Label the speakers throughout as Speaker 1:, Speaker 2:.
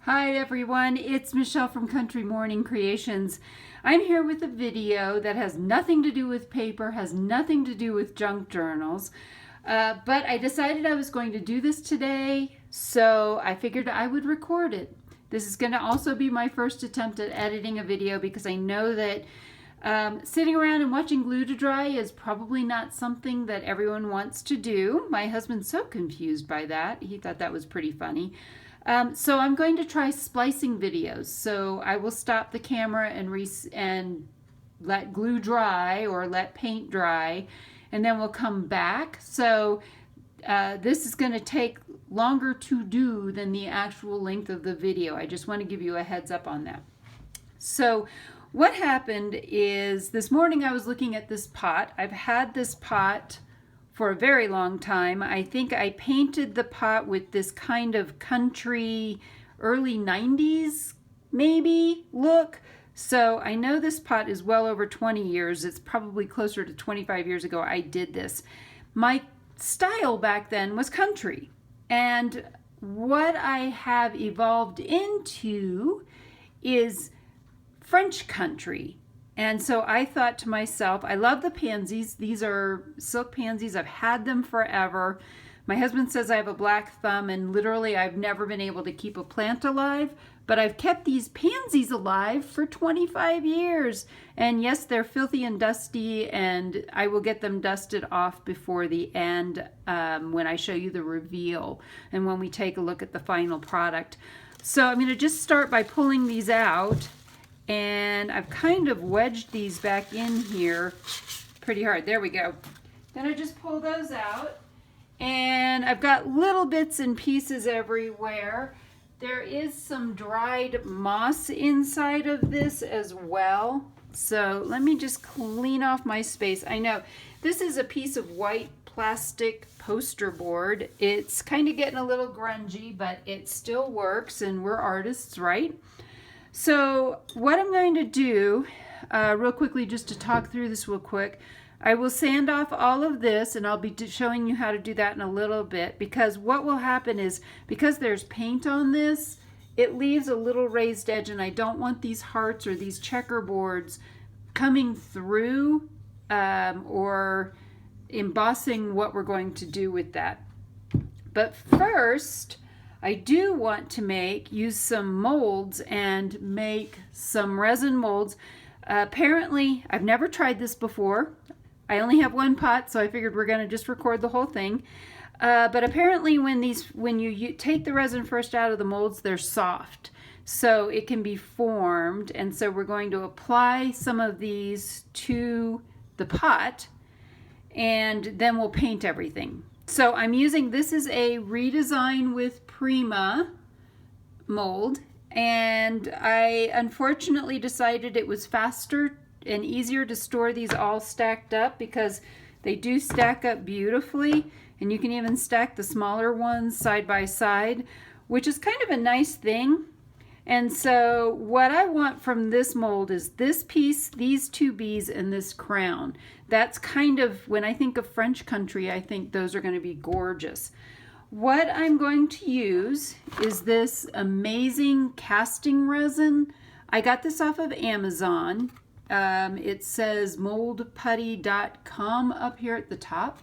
Speaker 1: Hi everyone, it's Michelle from Country Morning Creations. I'm here with a video that has nothing to do with paper, has nothing to do with junk journals, but I decided I was going to do this today, so I figured I would record it. This is going to also be my first attempt at editing a video because I know that sitting around and watching glue to dry is probably not something that everyone wants to do. My husband's so confused by that. He thought that was pretty funny. So I'm going to try splicing videos. So I will stop the camera and let glue dry or let paint dry, and then we'll come back. So this is going to take longer to do than the actual length of the video. I just want to give you a heads up on that. So what happened is this morning I was looking at this pot. I've had this pot for a very long time. I think I painted the pot with this kind of country early 90s maybe look. So I know this pot is well over 20 years. It's probably closer to 25 years ago I did this. My style back then was country. And what I have evolved into is French country. And so I thought to myself, I love the pansies. These are silk pansies. I've had them forever. My husband says I have a black thumb, and literally I've never been able to keep a plant alive, but I've kept these pansies alive for 25 years. And yes, they're filthy and dusty, and I will get them dusted off before the end when I show you the reveal and when we take a look at the final product. So I'm going to just start by pulling these out. And I've kind of wedged these back in here pretty hard. There we go. Then I just pull those out. And I've got little bits and pieces everywhere. There is some dried moss inside of this as well. So let me just clean off my space. I know this is a piece of white plastic poster board. It's kind of getting a little grungy, but it still works, and we're artists, right? So what I'm going to do, real quickly, just to talk through this real quick, I will sand off all of this, and I'll be showing you how to do that in a little bit, because what will happen is, because there's paint on this, it leaves a little raised edge, and I don't want these hearts or these checkerboards coming through or embossing what we're going to do with that. But first, I do want to use some molds and make some resin molds. Apparently, I've never tried this before. I only have one pot, so I figured we're going to just record the whole thing. But apparently when you take the resin first out of the molds, they're soft. So it can be formed, and so we're going to apply some of these to the pot, and then we'll paint everything. So I'm using, this is a Redesign with Prima mold, and I unfortunately decided it was faster and easier to store these all stacked up, because they do stack up beautifully, and you can even stack the smaller ones side by side, which is kind of a nice thing. And so what I want from this mold is this piece, these two bees, and this crown. That's kind of, when I think of French country, I think those are going to be gorgeous. What I'm going to use is this amazing casting resin. I got this off of Amazon. It says mouldputty.com up here at the top.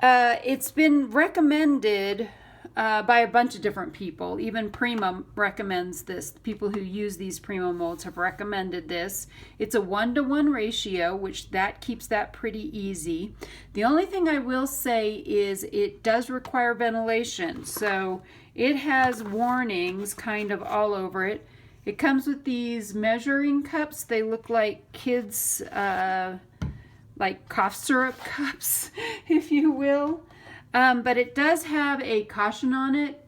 Speaker 1: It's been recommended by a bunch of different people. Even Prima recommends this. The people who use these Prima molds have recommended this. It's a 1-to-1 ratio, which that keeps that pretty easy. The only thing I will say is it does require ventilation. So it has warnings kind of all over it. It comes with these measuring cups. They look like kids, like cough syrup cups, if you will. But it does have a caution on it.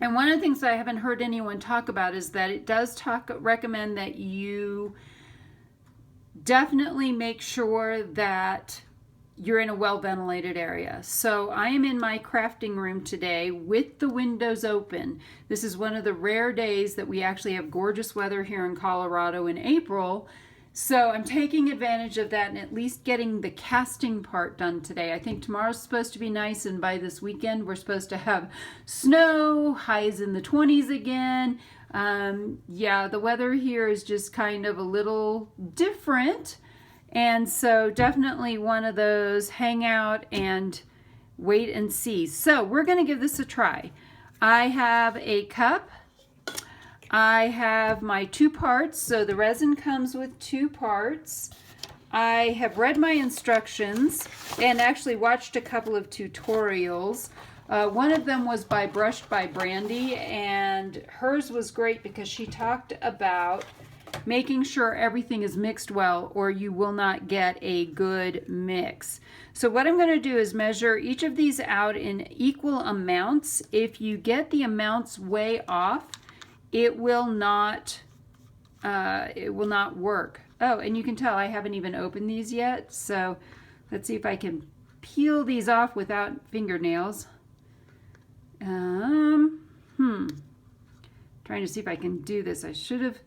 Speaker 1: And one of the things that I haven't heard anyone talk about is that it does recommend that you definitely make sure that you're in a well-ventilated area. So I am in my crafting room today with the windows open. This is one of the rare days that we actually have gorgeous weather here in Colorado in April. So I'm taking advantage of that and at least getting the casting part done today. I think tomorrow's supposed to be nice, and by this weekend we're supposed to have snow, highs in the 20s again. Yeah, the weather here is just kind of a little different. And so definitely one of those hang out and wait and see. So we're going to give this a try. I have a cup. I have my 2 parts, so the resin comes with 2 parts. I have read my instructions and actually watched a couple of tutorials. One of them was by Brushed by Brandy, and hers was great because she talked about making sure everything is mixed well or you will not get a good mix. So what I'm going to do is measure each of these out in equal amounts. If you get the amounts way off, it will not work. Oh, and you can tell I haven't even opened these yet, so let's see if I can peel these off without fingernails. Trying to see if I can do this. I should have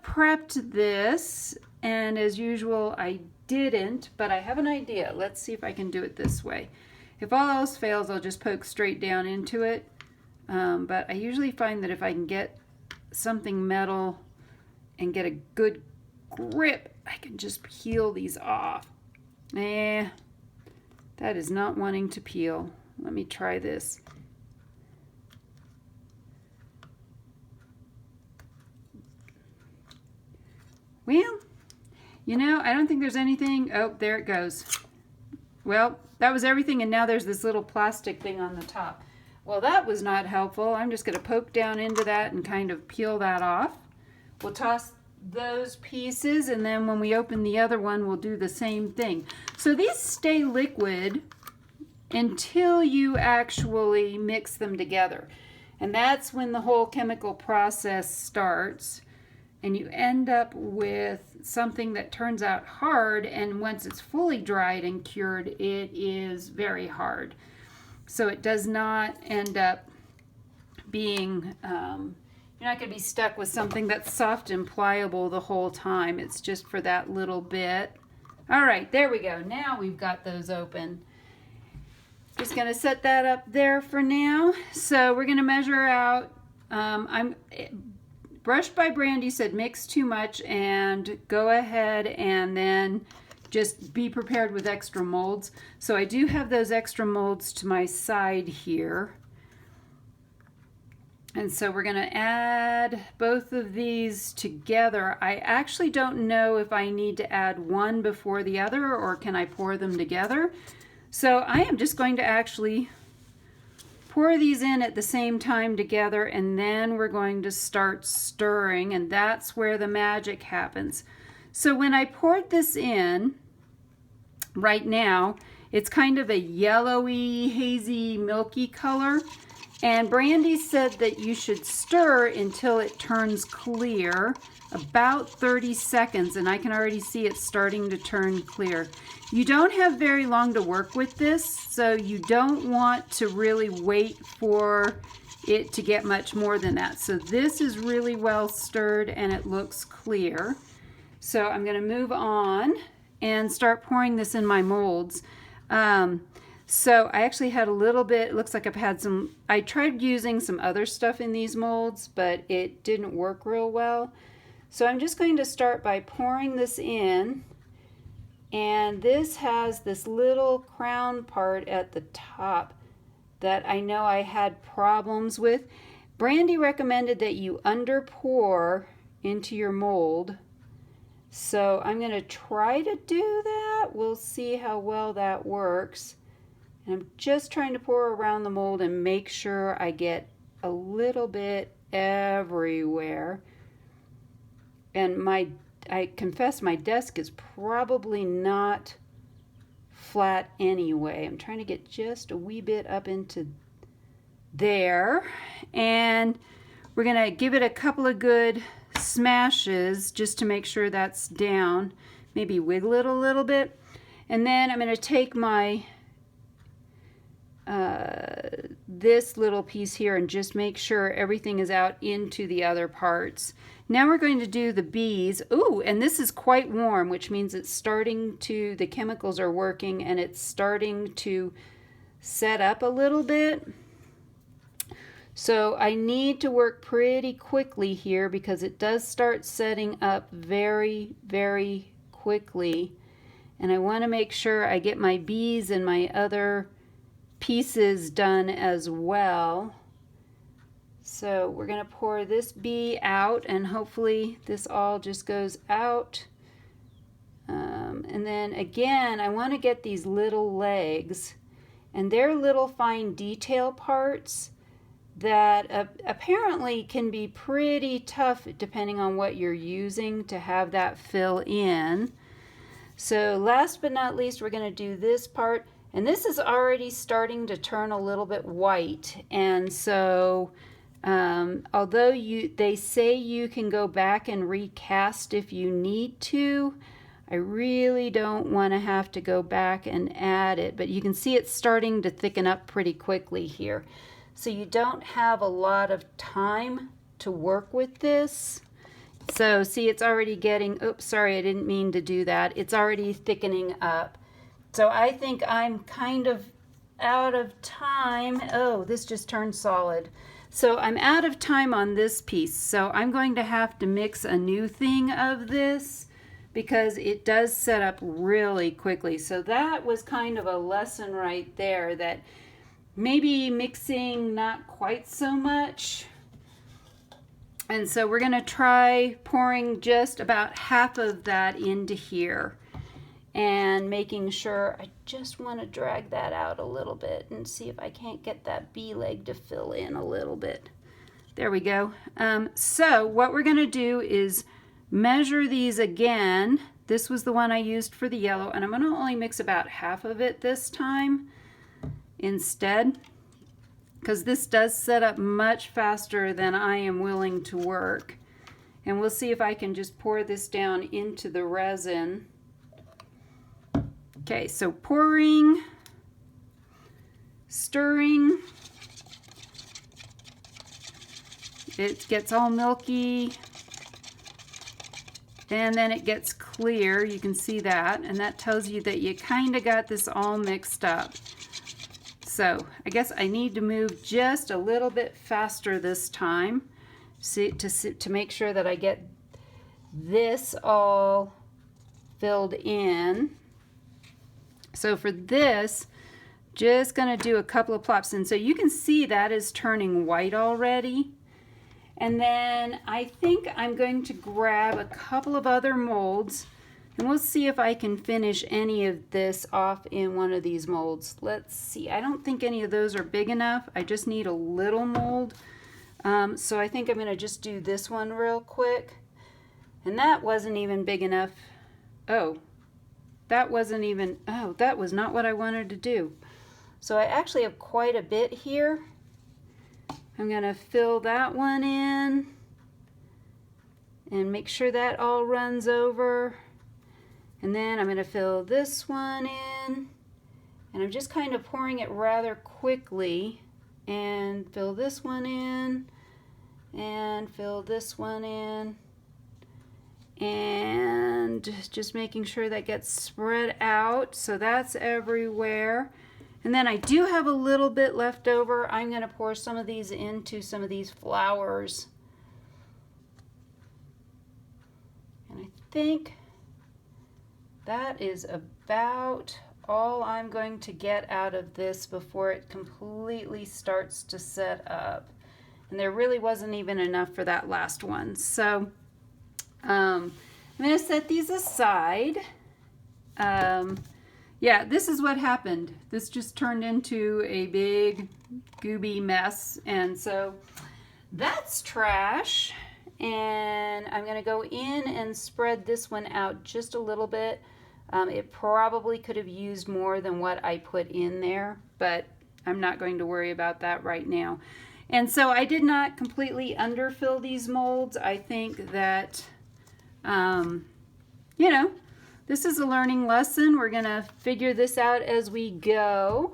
Speaker 1: prepped this, and as usual I didn't, but I have an idea. Let's see if I can do it this way. If all else fails, I'll just poke straight down into it. But I usually find that if I can get something metal and get a good grip, I can just peel these off. That is not wanting to peel. Let me try this. Well, you know, I don't think there's anything. Oh, there it goes. Well, that was everything, and now there's this little plastic thing on the top. Well, that was not helpful. I'm just going to poke down into that and kind of peel that off. We'll toss those pieces, and then when we open the other one, we'll do the same thing. So these stay liquid until you actually mix them together. And that's when the whole chemical process starts. And you end up with something that turns out hard, and once it's fully dried and cured, it is very hard. So it does not end up being, you're not going to be stuck with something that's soft and pliable the whole time. It's just for that little bit. All right, there we go. Now we've got those open. Just going to set that up there for now. So we're going to measure out, Brushed by Brandy said mix too much and go ahead and then just be prepared with extra molds. So I do have those extra molds to my side here. And so we're going to add both of these together. I actually don't know if I need to add one before the other or can I pour them together. So I am just going to actually pour these in at the same time together, and then we're going to start stirring, and that's where the magic happens. So when I poured this in, right now, it's kind of a yellowy, hazy, milky color. And Brandy said that you should stir until it turns clear, about 30 seconds, and I can already see it starting to turn clear. You don't have very long to work with this, so you don't want to really wait for it to get much more than that. So this is really well stirred and it looks clear. So I'm going to move on and start pouring this in my molds. So I actually had a little bit, it looks like I've had some, I tried using some other stuff in these molds, but it didn't work real well. So I'm just going to start by pouring this in, and this has this little crown part at the top that I know I had problems with. Brandy recommended that you under pour into your mold. So I'm going to try to do that. We'll see how well that works. And I'm just trying to pour around the mold and make sure I get a little bit everywhere. And I confess my desk is probably not flat anyway. I'm trying to get just a wee bit up into there. And we're going to give it a couple of good smashes just to make sure that's down. Maybe wiggle it a little bit. And then I'm going to take my this little piece here and just make sure everything is out into the other parts. Now we're going to do the bees. Ooh, and this is quite warm, which means it's starting to, the chemicals are working and it's starting to set up a little bit. So I need to work pretty quickly here because it does start setting up very, very quickly. And I want to make sure I get my bees and my other pieces done as well. So we're going to pour this bee out, and hopefully this all just goes out. And then again, I want to get these little legs, and they're little fine detail parts that apparently can be pretty tough depending on what you're using to have that fill in. So last but not least, we're going to do this part, and this is already starting to turn a little bit white. And so although they say you can go back and recast if you need to, I really don't want to have to go back and add it, but you can see it's starting to thicken up pretty quickly here. So you don't have a lot of time to work with this. So see, it's already getting, oops, sorry, I didn't mean to do that. It's already thickening up. So I think I'm kind of out of time. Oh, this just turned solid. So I'm out of time on this piece. So I'm going to have to mix a new thing of this because it does set up really quickly. So that was kind of a lesson right there, that maybe mixing not quite so much. And so we're going to try pouring just about half of that into here and making sure, I just want to drag that out a little bit and see if I can't get that bee leg to fill in a little bit. There we go. So what we're going to do is measure these again. This was the one I used for the yellow, and I'm going to only mix about half of it this time instead, because this does set up much faster than I am willing to work. And we'll see if I can just pour this down into the resin. Okay, so pouring, stirring, it gets all milky, and then it gets clear. You can see that, and that tells you that you kind of got this all mixed up. So I guess I need to move just a little bit faster this time to make sure that I get this all filled in. So for this, just going to do a couple of plops. And so you can see that is turning white already. And then I think I'm going to grab a couple of other molds, and we'll see if I can finish any of this off in one of these molds. Let's see. I don't think any of those are big enough. I just need a little mold. So I think I'm going to just do this one real quick. And that wasn't even big enough. Oh, that wasn't even, oh, that was not what I wanted to do. So I actually have quite a bit here. I'm going to fill that one in and make sure that all runs over. And then I'm going to fill this one in, and I'm just kind of pouring it rather quickly, and fill this one in, and fill this one in, and just making sure that gets spread out so that's everywhere. And then I do have a little bit left over. I'm going to pour some of these into some of these flowers. And I think that is about all I'm going to get out of this before it completely starts to set up. And there really wasn't even enough for that last one. So I'm going to set these aside. Yeah, this is what happened. This just turned into a big gooby mess, and so that's trash. And I'm going to go in and spread this one out just a little bit. It probably could have used more than what I put in there, but I'm not going to worry about that right now. And so I did not completely underfill these molds. I think that, you know, this is a learning lesson. We're going to figure this out as we go.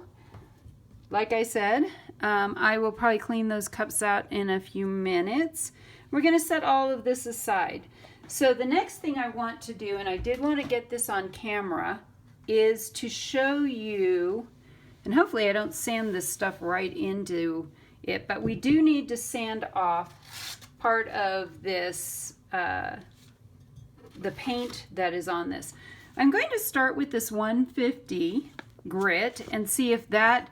Speaker 1: Like I said, I will probably clean those cups out in a few minutes. We're going to set all of this aside. So the next thing I want to do, and I did want to get this on camera, is to show you, and hopefully I don't sand this stuff right into it, but we do need to sand off part of this, the paint that is on this. I'm going to start with this 150 grit and see if that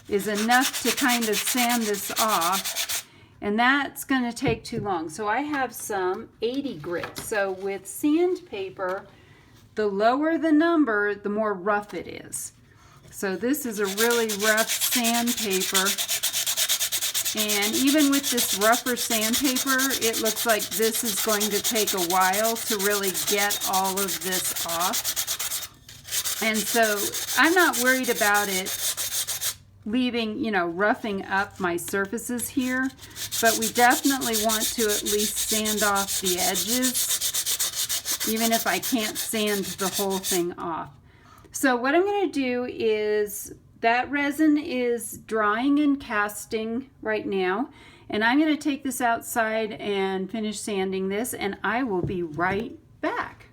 Speaker 1: is enough to kind of sand this off, and that's going to take too long. So I have some 80 grit. So with sandpaper, the lower the number, the more rough it is. So this is a really rough sandpaper, and even with this rougher sandpaper, it looks like this is going to take a while to really get all of this off. And so I'm not worried about it leaving, you know, roughing up my surfaces here, but we definitely want to at least sand off the edges, even if I can't sand the whole thing off. So what I'm going to do is, that resin is drying and casting right now, and I'm going to take this outside and finish sanding this, and I will be right back.